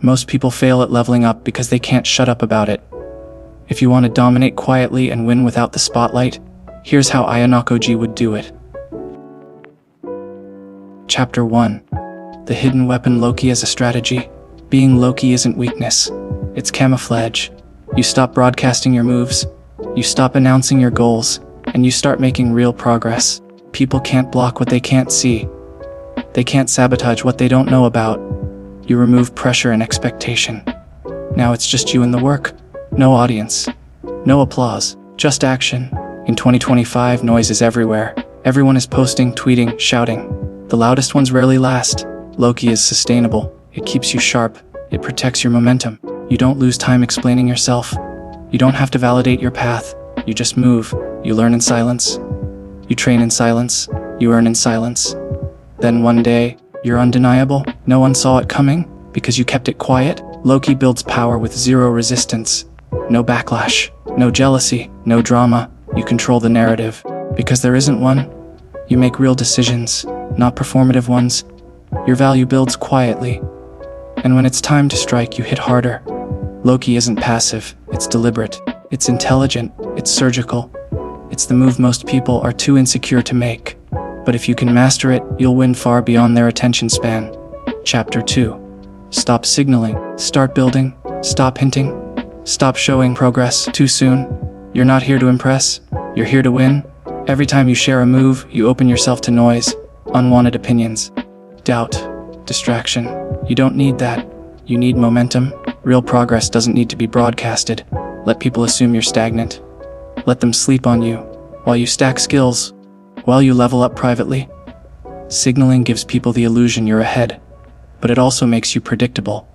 Most people fail at leveling up because they can't shut up about it. If you want to dominate quietly and win without the spotlight, here's how Ayanokoji would do it. Chapter 1. The hidden weapon Lowkey as a strategy. Being Lowkey isn't weakness. It's camouflage. You stop broadcasting your moves, you stop announcing your goals, and you start making real progress. People can't block what they can't see. They can't sabotage what they don't know about. You remove pressure and expectation. Now it's just you and the work. No audience. No applause. Just action. In 2025, noise is everywhere. Everyone is posting, tweeting, shouting. The loudest ones rarely last. Lowkey is sustainable. It keeps you sharp. It protects your momentum. You don't lose time explaining yourself. You don't have to validate your path. You just move. You learn in silence. You train in silence. You earn in silence. Then one day, you're undeniable. No one saw it coming because you kept it quiet. Lowkey builds power with zero resistance. No backlash. No jealousy. No drama. You control the narrative. Because there isn't one. You make real decisions, not performative ones. Your value builds quietly. And when it's time to strike, you hit harder. Lowkey isn't passive, it's deliberate. It's intelligent, it's surgical. It's the move most people are too insecure to make. But if you can master it, you'll win far beyond their attention span. Chapter 2. Stop signaling, start building, stop hinting, stop showing progress too soon. You're not here to impress, you're here to win. Every time you share a move, you open yourself to noise, unwanted opinions, doubt, distraction. You don't need that. You need momentum. Real progress doesn't need to be broadcasted. Let people assume you're stagnant. Let them sleep on you while you stack skills, while you level up privately. Signaling gives people the illusion you're ahead, but it also makes you predictable.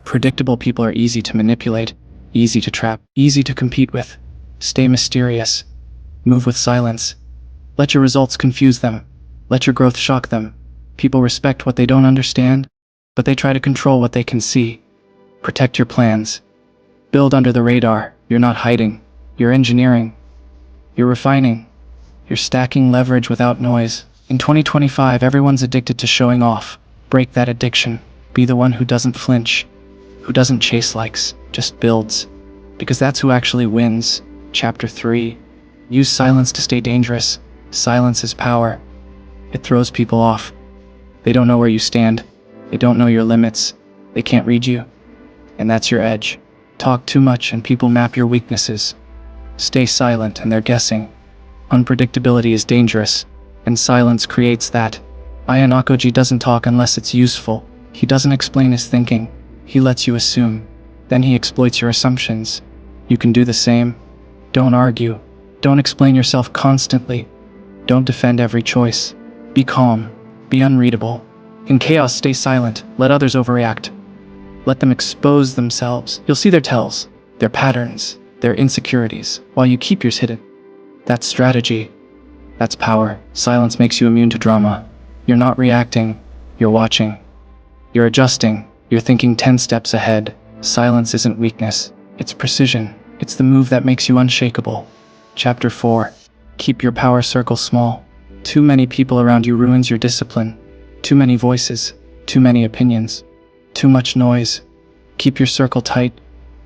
Predictable people are easy to manipulate, easy to trap, easy to compete with. Stay mysterious. Move with silence. Let your results confuse them. Let your growth shock them. People respect what they don't understand, but they try to control what they can see. Protect your plans. Build under the radar. You're not hiding. You're engineering. You're refining. You're stacking leverage without noise. In 2025, everyone's addicted to showing off. Break that addiction. Be the one who doesn't flinch, who doesn't chase likes, just builds. Because that's who actually wins. Chapter 3. Use silence to stay dangerous. Silence is power. It throws people off. They don't know where you stand. They don't know your limits. They can't read you. And that's your edge. Talk too much and people map your weaknesses. Stay silent and they're guessing. Unpredictability is dangerous, and silence creates that. Ayanokoji doesn't talk unless it's useful. He doesn't explain his thinking. He lets you assume. Then he exploits your assumptions. You can do the same. Don't argue. Don't explain yourself constantly. Don't defend every choice. Be calm. Be unreadable. In chaos, stay silent. Let others overreact. Let them expose themselves. You'll see their tells, their patterns, their insecurities, while you keep yours hidden. That's strategy. That's power. Silence makes you immune to drama. You're not reacting. You're watching. You're adjusting. You're thinking 10 steps ahead. Silence isn't weakness. It's precision. It's the move that makes you unshakable. Chapter 4. Keep your power circle small. Too many people around you ruins your discipline. Too many voices. Too many opinions. Too much noise. Keep your circle tight.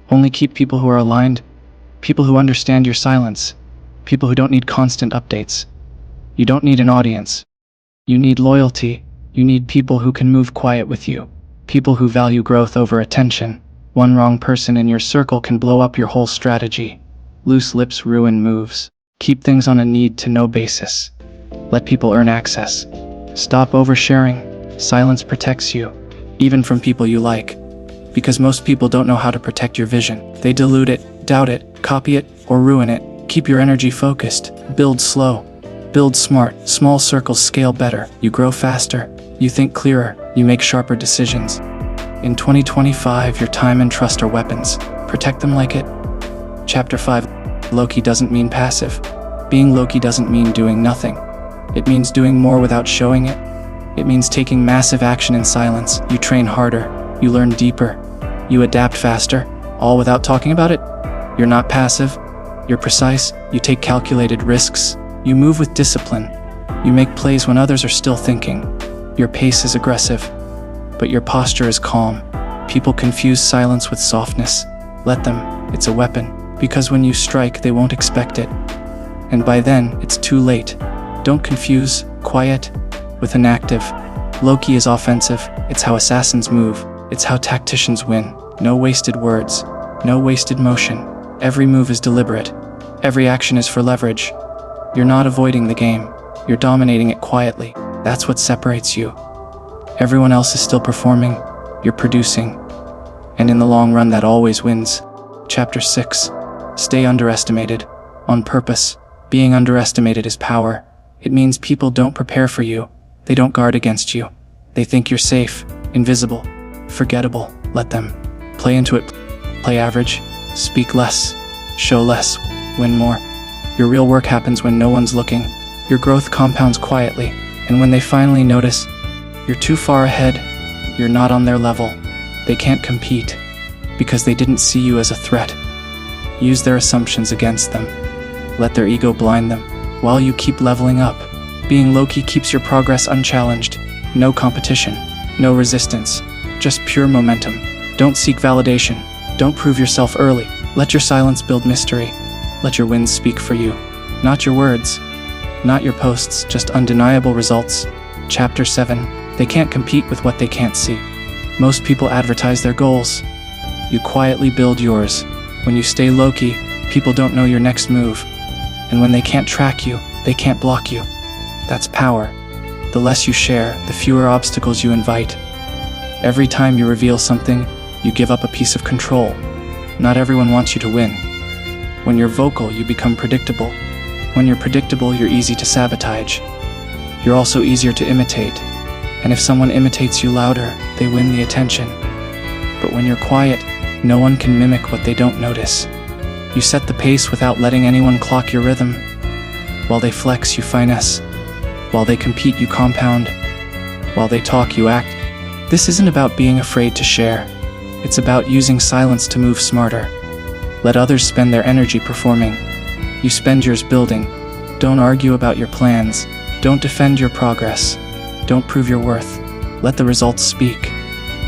Only keep people who are aligned. People who understand your silence. People who don't need constant updates. You don't need an audience. You need loyalty. You need people who can move quiet with you. People who value growth over attention. One wrong person in your circle can blow up your whole strategy. Loose lips ruin moves. Keep things on a need-to-know basis. Let people earn access. Stop oversharing. Silence protects you, even from people you like. Because most people don't know how to protect your vision. They dilute it, doubt it, copy it, or ruin it. Keep your energy focused. Build slow. Build smart. Small circles scale better. You grow faster. You think clearer. You make sharper decisions. In 2025, your time and trust are weapons. Protect them like it. Chapter 5. Lowkey doesn't mean passive. Being Lowkey doesn't mean doing nothing. It means doing more without showing it. It means taking massive action in silence. You train harder. You learn deeper. You adapt faster, all without talking about it. You're not passive. You're precise. You take calculated risks. You move with discipline. You make plays when others are still thinking. Your pace is aggressive, but your posture is calm. People confuse silence with softness. Let them, it's a weapon, because when you strike, they won't expect it. And by then, it's too late. Don't confuse quiet with inactive. Lowkey is offensive. It's how assassins move. It's how tacticians win. No wasted words. No wasted motion. Every move is deliberate. Every action is for leverage. You're not avoiding the game. You're dominating it quietly. That's what separates you. Everyone else is still performing. You're producing. And in the long run, that always wins. Chapter 6. Stay underestimated. On purpose. Being underestimated is power. It means people don't prepare for you. They don't guard against you. They think you're safe, invisible, forgettable. Let them. Play into it. Play average. Speak less. Show less. Win more. Your real work happens when no one's looking. Your growth compounds quietly. And when they finally notice, you're too far ahead. You're not on their level. They can't compete because they didn't see you as a threat. Use their assumptions against them. Let their ego blind them while you keep leveling up. Being low-key keeps your progress unchallenged. No competition, no resistance, just pure momentum. Don't seek validation. Don't prove yourself early. Let your silence build mystery. Let your wins speak for you. Not your words, not your posts, just undeniable results. Chapter 7. They can't compete with what they can't see. Most people advertise their goals. You quietly build yours. When you stay low-key, people don't know your next move. And when they can't track you, they can't block you. That's power. The less you share, the fewer obstacles you invite. Every time you reveal something, you give up a piece of control. Not everyone wants you to win. When you're vocal, you become predictable. When you're predictable, you're easy to sabotage. You're also easier to imitate. And if someone imitates you louder, they win the attention. But when you're quiet, no one can mimic what they don't notice. You set the pace without letting anyone clock your rhythm. While they flex, you finesse. While they compete, you compound. While they talk, you act. This isn't about being afraid to share. It's about using silence to move smarter. Let others spend their energy performing. You spend yours building. Don't argue about your plans. Don't defend your progress. Don't prove your worth. Let the results speak.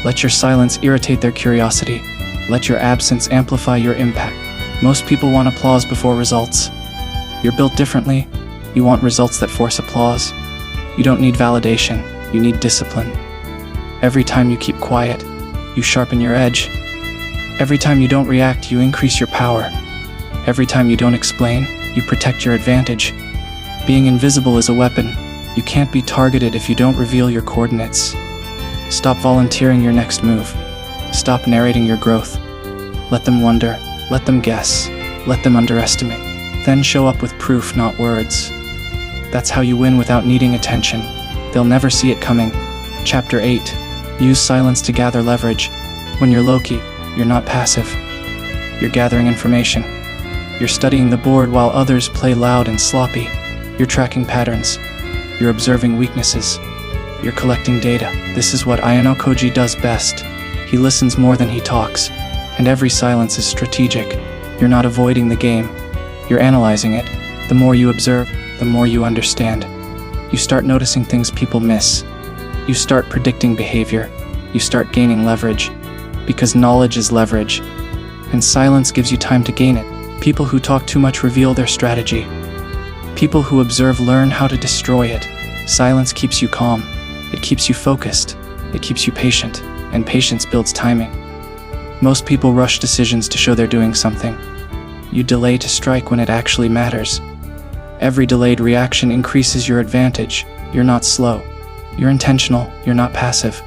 Let your silence irritate their curiosity. Let your absence amplify your impact. Most people want applause before results. You're built differently. You want results that force applause. You don't need validation. You need discipline. Every time you keep quiet, you sharpen your edge. Every time you don't react, you increase your power. Every time you don't explain, you protect your advantage. Being invisible is a weapon. You can't be targeted if you don't reveal your coordinates. Stop volunteering your next move. Stop narrating your growth. Let them wonder. Let them guess. Let them underestimate. Then show up with proof, not words. That's how you win without needing attention. They'll never see it coming. Chapter 8. Use silence to gather leverage. When you're low-key, you're not passive. You're gathering information. You're studying the board while others play loud and sloppy. You're tracking patterns. You're observing weaknesses. You're collecting data. This is what Ayanokoji does best. He listens more than he talks. And every silence is strategic. You're not avoiding the game. You're analyzing it. The more you observe, the more you understand. You start noticing things people miss. You start predicting behavior. You start gaining leverage. Because knowledge is leverage. And silence gives you time to gain it. People who talk too much reveal their strategy. People who observe learn how to destroy it. Silence keeps you calm. It keeps you focused. It keeps you patient. And patience builds timing. Most people rush decisions to show they're doing something. You delay to strike when it actually matters. Every delayed reaction increases your advantage. You're not slow. You're intentional. You're not passive.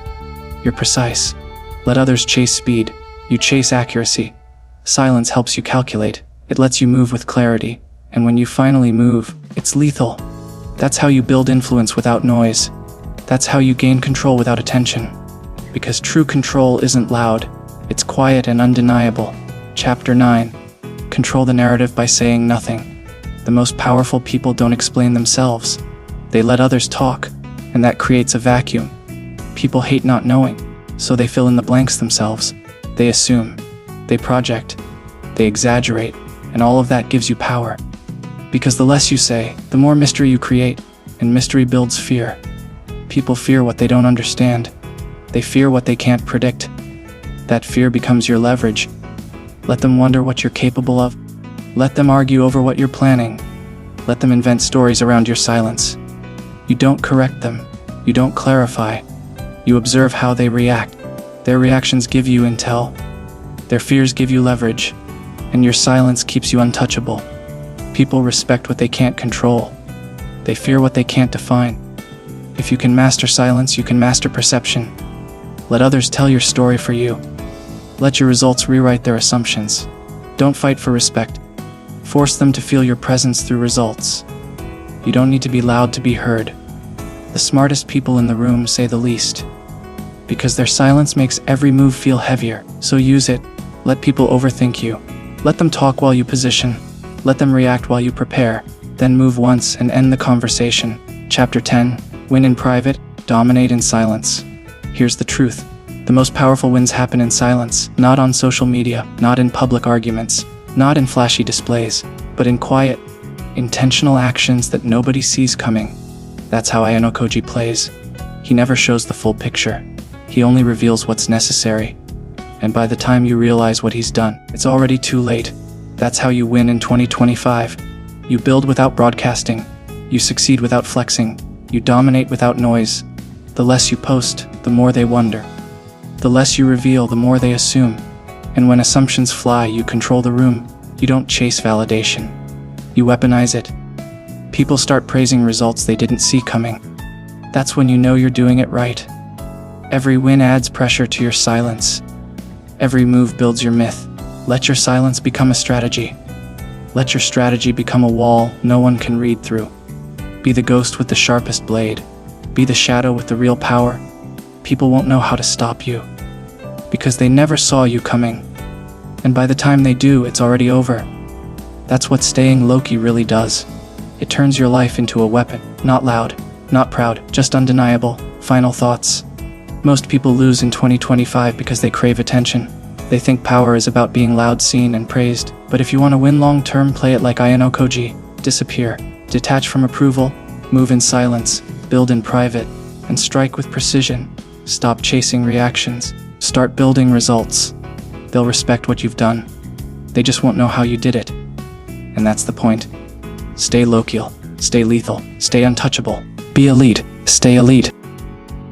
You're precise. Let others chase speed. You chase accuracy. Silence helps you calculate. It lets you move with clarity. And when you finally move, it's lethal. That's how you build influence without noise. That's how you gain control without attention. Because true control isn't loud. It's quiet and undeniable. Chapter 9. Control the narrative by saying nothing. The most powerful people don't explain themselves. They let others talk, and that creates a vacuum. People hate not knowing, so they fill in the blanks themselves. They assume. They project. They exaggerate, and all of that gives you power. Because the less you say, the more mystery you create, and mystery builds fear. People fear what they don't understand. They fear what they can't predict. That fear becomes your leverage. Let them wonder what you're capable of. Let them argue over what you're planning. Let them invent stories around your silence. You don't correct them. You don't clarify. You observe how they react. Their reactions give you intel. Their fears give you leverage. And your silence keeps you untouchable. People respect what they can't control. They fear what they can't define. If you can master silence, you can master perception. Let others tell your story for you. Let your results rewrite their assumptions. Don't fight for respect. Force them to feel your presence through results. You don't need to be loud to be heard. The smartest people in the room say the least. Because their silence makes every move feel heavier. So use it. Let people overthink you. Let them talk while you position. Let them react while you prepare. Then move once and end the conversation. Chapter 10. Win in private, dominate in silence. Here's the truth. The most powerful wins happen in silence, not on social media, not in public arguments, not in flashy displays, but in quiet, intentional actions that nobody sees coming. That's how Ayanokoji plays. He never shows the full picture. He only reveals what's necessary. And by the time you realize what he's done, it's already too late. That's how you win in 2025. You build without broadcasting. You succeed without flexing. You dominate without noise. The less you post, the more they wonder. The less you reveal, the more they assume. And when assumptions fly, you control the room. You don't chase validation. You weaponize it. People start praising results they didn't see coming. That's when you know you're doing it right. Every win adds pressure to your silence. Every move builds your myth. Let your silence become a strategy. Let your strategy become a wall no one can read through. Be the ghost with the sharpest blade. Be the shadow with the real power. People won't know how to stop you. Because they never saw you coming. And by the time they do, it's already over. That's what staying Lowkey really does. It turns your life into a weapon. Not loud, not proud, just undeniable. Final thoughts. Most people lose in 2025 because they crave attention. They think power is about being loud, seen, and praised. But if you want to win long-term, play it like Ayanokoji. Disappear. Detach from approval. Move in silence. Build in private. And strike with precision. Stop chasing reactions. Start building results. They'll respect what you've done. They just won't know how you did it. And that's the point. Stay Lowkey. Stay lethal. Stay untouchable. Be elite. Stay elite.